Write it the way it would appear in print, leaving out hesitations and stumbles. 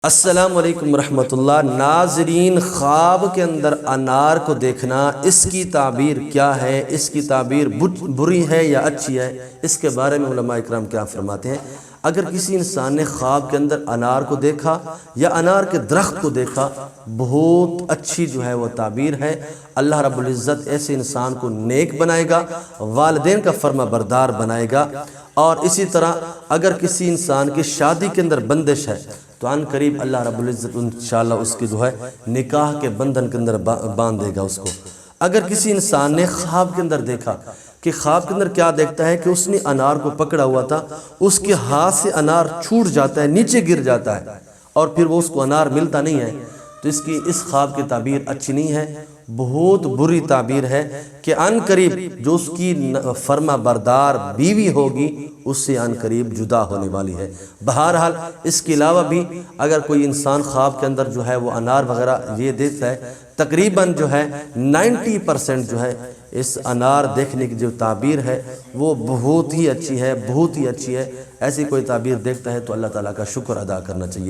السلام علیکم ورحمۃ اللہ۔ ناظرین، خواب کے اندر انار کو دیکھنا، اس کی تعبیر کیا ہے؟ اس کی تعبیر بری ہے یا اچھی ہے؟ اس کے بارے میں علماء اکرام کیا فرماتے ہیں؟ اگر کسی انسان نے خواب کے اندر انار کو دیکھا یا انار کے درخت کو دیکھا، بہت اچھی جو ہے وہ تعبیر ہے۔ اللہ رب العزت ایسے انسان کو نیک بنائے گا، والدین کا فرما بردار بنائے گا۔ اور اسی طرح اگر کسی انسان کی شادی کے اندر بندش ہے تو عن قریب اللہ رب العزت انشاءاللہ اس کی جو ہے نکاح کے بندھن کے اندر باندھ دے گا اس کو۔ اگر کسی انسان نے خواب کے اندر دیکھا کہ خواب کے اندر کیا دیکھتا ہے کہ اس نے انار کو پکڑا ہوا تھا، اس کے ہاتھ سے انار چھوٹ جاتا ہے، نیچے گر جاتا ہے اور پھر وہ اس کو انار ملتا نہیں ہے، تو اس خواب کی تعبیر اچھی نہیں ہے، بہت بری تعبیر ہے کہ عن قریب جو اس کی فرما بردار بیوی ہوگی اس سے عن قریب جدا ہونے والی ہے۔ بہرحال اس کے علاوہ بھی اگر کوئی انسان خواب کے اندر جو ہے وہ انار وغیرہ یہ دیکھتا ہے، تقریباً جو ہے 90% جو ہے اس انار دیکھنے کی جو تعبیر ہے وہ بہت ہی اچھی ہے، بہت ہی اچھی ہے۔ ایسی کوئی تعبیر دیکھتا ہے تو اللہ تعالیٰ کا شکر ادا کرنا چاہیے۔